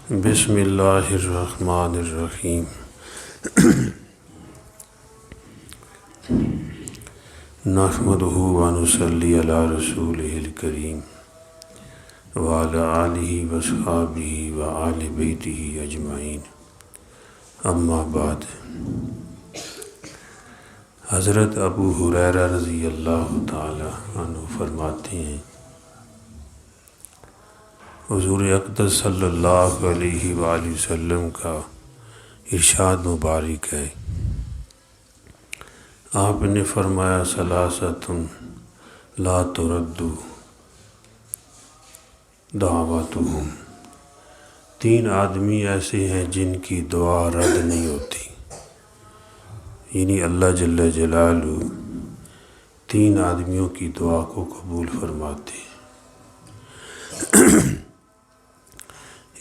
بسم اللہ الرحمن الرحیم۔ نحمدہ ونصلی علی رسولہ الکریم وعلی آلہ وصحبہ وآل بیتہ اجمعین، اما بعد۔ حضرت ابو ہریرہ رضی اللہ تعالی عنہ فرماتے ہیں، حضور اقدس صلی اللہ علیہ وآلہ وسلم کا ارشاد مبارک ہے، آپ نے فرمایا ثلاثۃ لا ترد دعوتہم، تین آدمی ایسے ہیں جن کی دعا رد نہیں ہوتی، یعنی اللہ جل جلالہ تین آدمیوں کی دعا کو قبول فرماتے ہیں۔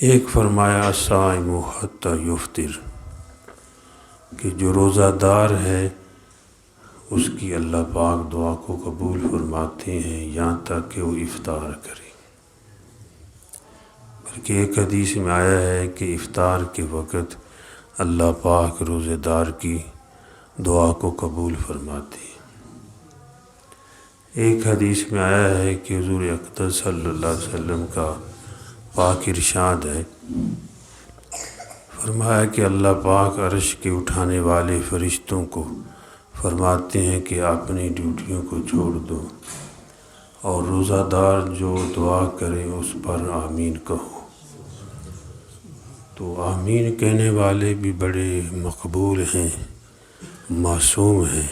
ایک فرمایا الصائم حتی یفطر، کہ جو روزہ دار ہے اس کی اللہ پاک دعا کو قبول فرماتے ہیں یہاں تک کہ وہ افطار کرے۔ بلکہ ایک حدیث میں آیا ہے کہ افطار کے وقت اللہ پاک روزہ دار کی دعا کو قبول فرماتے ہیں۔ ایک حدیث میں آیا ہے کہ حضور اقدس صلی اللہ علیہ وسلم کا پاک ارشاد ہے، فرمایا کہ اللہ پاک عرش کے اٹھانے والے فرشتوں کو فرماتے ہیں کہ اپنی ڈیوٹیوں کو چھوڑ دو اور روزہ دار جو دعا کرے اس پر آمین کہو۔ تو آمین کہنے والے بھی بڑے مقبول ہیں، معصوم ہیں۔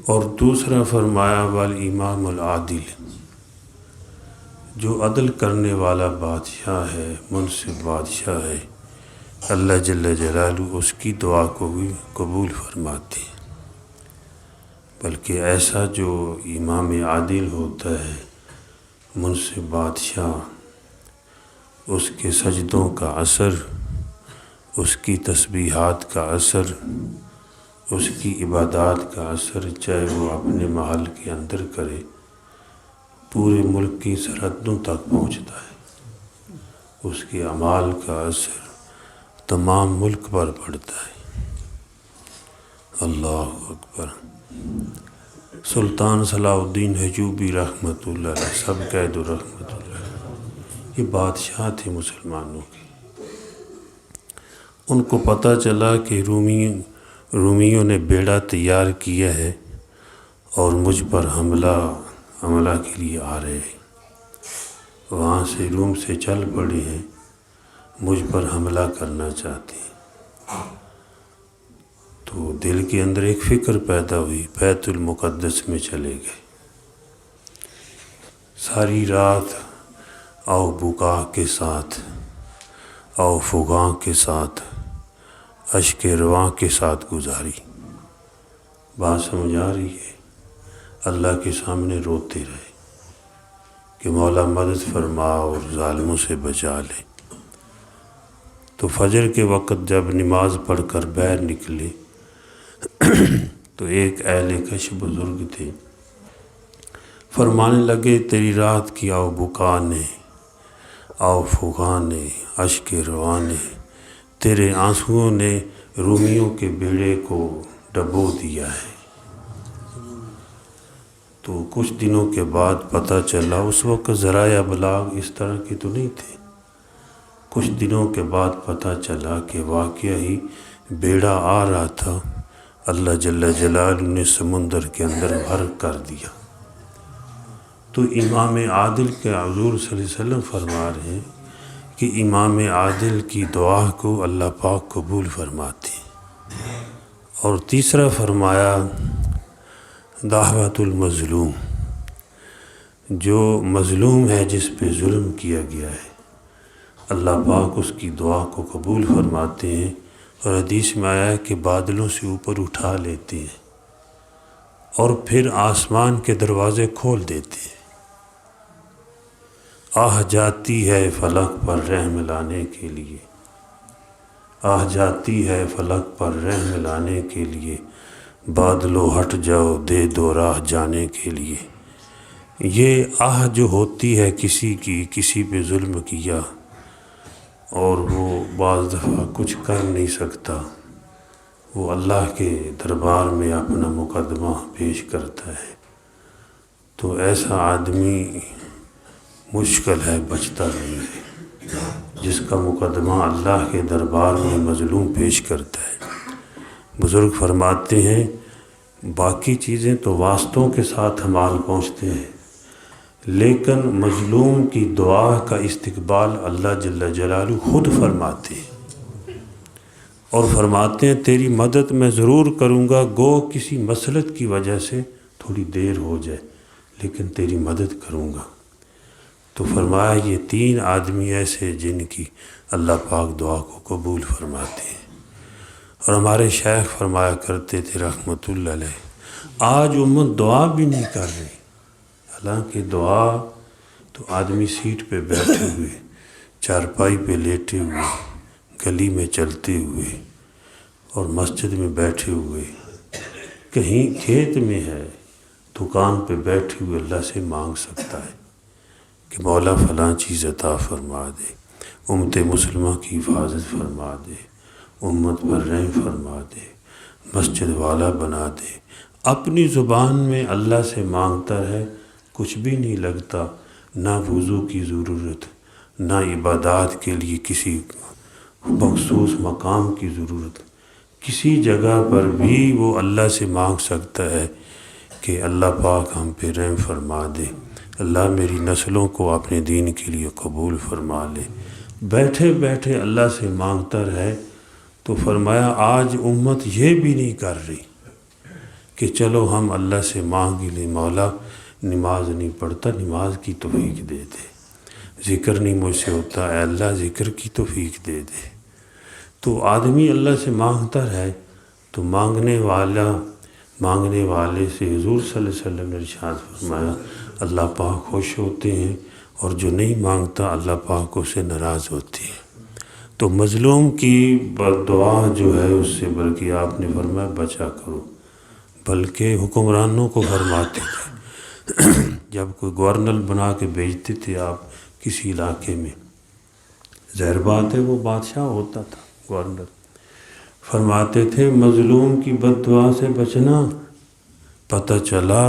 اور دوسرا فرمایا والامام العادل، جو عدل کرنے والا بادشاہ ہے، منصف بادشاہ ہے، اللہ جل جلالہ اس کی دعا کو بھی قبول فرماتے ہیں۔ بلکہ ایسا جو امام عادل ہوتا ہے، منصف بادشاہ، اس کے سجدوں کا اثر، اس کی تسبیحات کا اثر، اس کی عبادات کا اثر، چاہے وہ اپنے محل کے اندر کرے، پورے ملک کی سرحدوں تک پہنچتا ہے۔ اس کے اعمال کا اثر تمام ملک پر پڑتا ہے۔ اللہ اکبر۔ سلطان صلاح الدین ایوبی رحمۃ اللہ علیہ، سب کہہ دو رحمۃ اللہ علیہ، یہ بادشاہ تھے مسلمانوں کے۔ ان کو پتہ چلا کہ رومیوں نے بیڑا تیار کیا ہے اور مجھ پر حملہ کے لیے آ رہے ہیں، وہاں سے روم سے چل پڑے ہیں، مجھ پر حملہ کرنا چاہتے ہیں۔ تو دل کے اندر ایک فکر پیدا ہوئی، بیت المقدس میں چلے گئے۔ ساری رات او بکا کے ساتھ، او فغاں کے ساتھ، اشک رواں کے ساتھ گزاری۔ بات سمجھ آ رہی ہے؟ اللہ کے سامنے روتے رہے کہ مولا مدد فرما اور ظالموں سے بچا لے۔ تو فجر کے وقت جب نماز پڑھ کر باہر نکلے تو ایک اہل کش بزرگ تھے، فرمانے لگے تیری رات کی او بکا نے، او فغاں نے، اشک رواں نے، تیرے آنسوؤں نے رومیوں کے بیڑے کو ڈبو دیا ہے۔ تو کچھ دنوں کے بعد پتہ چلا، اس وقت ذرائع ابلاغ اس طرح کے تو نہیں تھے، کچھ دنوں کے بعد پتہ چلا کہ واقعہ ہی بیڑا آ رہا تھا، اللہ جل جلالہ نے سمندر کے اندر غرق کر دیا۔ تو امام عادل کے حضور صلی اللہ علیہ وسلم فرما رہے ہیں کہ امام عادل کی دعا کو اللہ پاک قبول فرماتے ہیں۔ اور تیسرا فرمایا دعوت المظلوم، جو مظلوم ہے، جس پہ ظلم کیا گیا ہے، اللہ پاک اس کی دعا کو قبول فرماتے ہیں۔ اور حدیث میں آیا ہے کہ بادلوں سے اوپر اٹھا لیتے ہیں اور پھر آسمان کے دروازے کھول دیتے ہیں۔ آہ جاتی ہے فلک پر رحم لانے کے لیے، آہ جاتی ہے فلک پر رحم لانے کے لیے، بادلو ہٹ جاؤ دے دو راہ جانے کے لیے۔ یہ آہ جو ہوتی ہے کسی کی کسی پہ ظلم کیا اور وہ بعض دفعہ کچھ کر نہیں سکتا، وہ اللہ کے دربار میں اپنا مقدمہ پیش کرتا ہے، تو ایسا آدمی مشکل ہے، بچتا نہیں ہے، جس کا مقدمہ اللہ کے دربار میں مظلوم پیش کرتا ہے۔ بزرگ فرماتے ہیں باقی چیزیں تو واسطوں کے ساتھ ہمال پہنچتے ہیں، لیکن مظلوم کی دعا کا استقبال اللہ جل جلالہ خود فرماتے ہیں، اور فرماتے ہیں تیری مدد میں ضرور کروں گا، گو کسی مصلحت کی وجہ سے تھوڑی دیر ہو جائے لیکن تیری مدد کروں گا۔ تو فرمایا یہ 3 آدمی ایسے جن کی اللہ پاک دعا کو قبول فرماتے ہیں۔ اور ہمارے شیخ فرمایا کرتے تھے رحمۃ اللہ علیہ، آج امت دعا بھی نہیں کر رہی، حالانکہ دعا تو آدمی سیٹ پہ بیٹھے ہوئے، چارپائی پہ لیٹے ہوئے، گلی میں چلتے ہوئے اور مسجد میں بیٹھے ہوئے، کہیں کھیت میں ہے، دکان پہ بیٹھے ہوئے اللہ سے مانگ سکتا ہے کہ مولا فلاں چیز عطا فرما دے، امت مسلمہ کی حفاظت فرما دے، امت پر رحم فرما دے، مسجد والا بنا دے۔ اپنی زبان میں اللہ سے مانگتا ہے، کچھ بھی نہیں لگتا، نہ وضو کی ضرورت، نہ عبادات کے لیے کسی مخصوص مقام کی ضرورت، کسی جگہ پر بھی وہ اللہ سے مانگ سکتا ہے کہ اللہ پاک ہم پہ رحم فرما دے، اللہ میری نسلوں کو اپنے دین کے لیے قبول فرما لے، بیٹھے بیٹھے اللہ سے مانگتا رہے۔ تو فرمایا آج امت یہ بھی نہیں کر رہی کہ چلو ہم اللہ سے مانگ لیں، مولا نماز نہیں پڑھتا، نماز کی توفیق دے دے، ذکر نہیں مجھ سے ہوتا، اے اللہ ذکر کی توفیق دے دے۔ تو آدمی اللہ سے مانگتا رہے تو مانگنے والے سے حضور صلی اللہ علیہ وسلم نے ارشاد فرمایا اللہ پاک خوش ہوتے ہیں، اور جو نہیں مانگتا اللہ پاک اس سے ناراض ہوتے ہیں۔ تو مظلوم کی بد دعا جو ہے اس سے بلکہ آپ نے فرمایا بچا کرو، بلکہ حکمرانوں کو فرماتے تھے جب کوئی گورنر بنا کے بھیجتے تھے آپ کسی علاقے میں، ظاہر بات ہے وہ بادشاہ ہوتا تھا گورنر، فرماتے تھے مظلوم کی بد دعا سے بچنا، پتہ چلا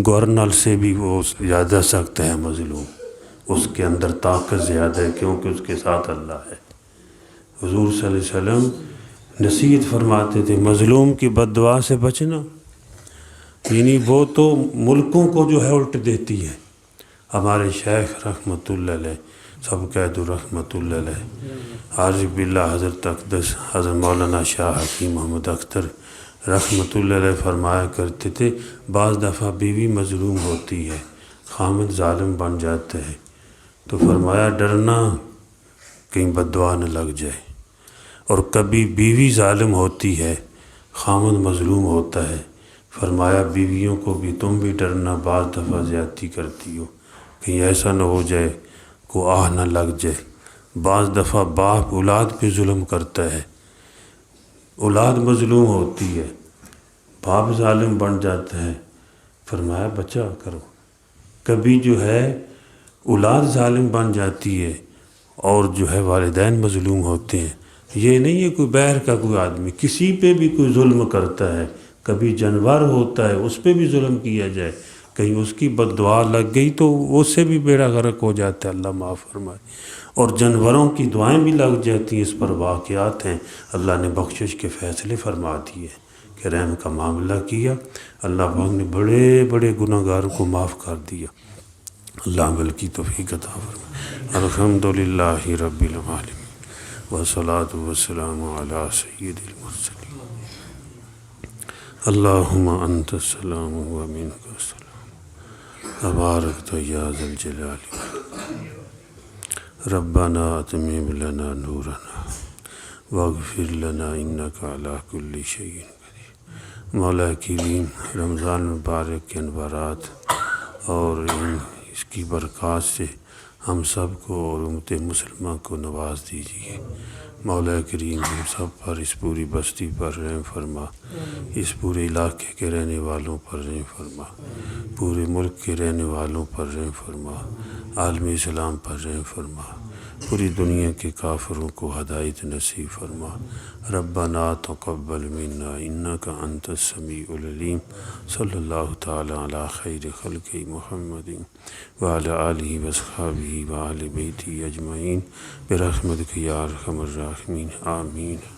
گورنر سے بھی وہ زیادہ سخت ہے مظلوم، اس کے اندر طاقت زیادہ ہے کیونکہ اس کے ساتھ اللہ ہے۔ حضور صلی اللہ علیہ وسلم نصیحت فرماتے تھے مظلوم کی بد دعا سے بچنا، یعنی وہ تو ملکوں کو جو ہے الٹ دیتی ہے۔ ہمارے شیخ رحمۃ اللہ علیہ، سب کہہ دو رحمۃ اللہ علیہ، عارف باللہ حضرت اقدس حضرت مولانا شاہ حکیم محمد اختر رحمۃ اللہ علیہ فرمایا کرتے تھے بعض دفعہ بیوی مظلوم ہوتی ہے، خامد ظالم بن جاتا ہے، تو فرمایا ڈرنا کہیں بد دعا نہ لگ جائے، اور کبھی بیوی ظالم ہوتی ہے، خامد مظلوم ہوتا ہے، فرمایا بیویوں کو بھی تم بھی ڈرنا، بعض دفعہ زیادتی کرتی ہو، کہیں ایسا نہ ہو جائے کو آہ نہ لگ جائے۔ بعض دفعہ باپ اولاد پہ ظلم کرتا ہے، اولاد مظلوم ہوتی ہے، باپ ظالم بن جاتا ہے، فرمایا بچا کرو۔ کبھی جو ہے اولاد ظالم بن جاتی ہے اور جو ہے والدین مظلوم ہوتے ہیں، یہ نہیں ہے کوئی باہر کا کوئی آدمی کسی پہ بھی کوئی ظلم کرتا ہے، کبھی جانور ہوتا ہے اس پہ بھی ظلم کیا جائے، کہیں اس کی بد دعا لگ گئی تو اس سے بھی بیڑا غرق ہو جاتا ہے، اللہ معاف فرمائے، اور جانوروں کی دعائیں بھی لگ جاتی ہیں، اس پر واقعات ہیں، اللہ نے بخشش کے فیصلے فرما دیے کہ رحم کا معاملہ کیا، اللہ پاک نے بڑے بڑے گناہ گاروں کو معاف کر دیا، اللہ عمل کی توفیق عطا فرمائے۔ الحمدللہ رب العالمین والصلاۃ والسلام علی سید المرسلین، اللہم انت السلام و منک السلام تبارکت یا ذا الجلال والاکرام، ربنا اتمم لنا نورنا واغفر لنا انک علی کل شیء قدیر۔ مولا کریم رمضان مبارک کے انوارات اور اس کی برکات سے ہم سب کو اور امت مسلمہ کو نواز دیجیے۔ مولا کریم ہم سب پر، اس پوری بستی پر رحم فرما، اس پورے علاقے کے رہنے والوں پر رحم فرما، پورے ملک کے رہنے والوں پر رحم فرما، عالم اسلام پر رحم فرما، پوری دنیا کے کافروں کو ہدایت نصیب فرما۔ ربنا تقبل منا انک انت السمیع العلیم۔ صلی اللہ تعالی علی خیر خلق محمد وعلی آلہ واصحابہ وآل بیتہ اجمعین برحمتک یا ارحم الراحمین، آمین۔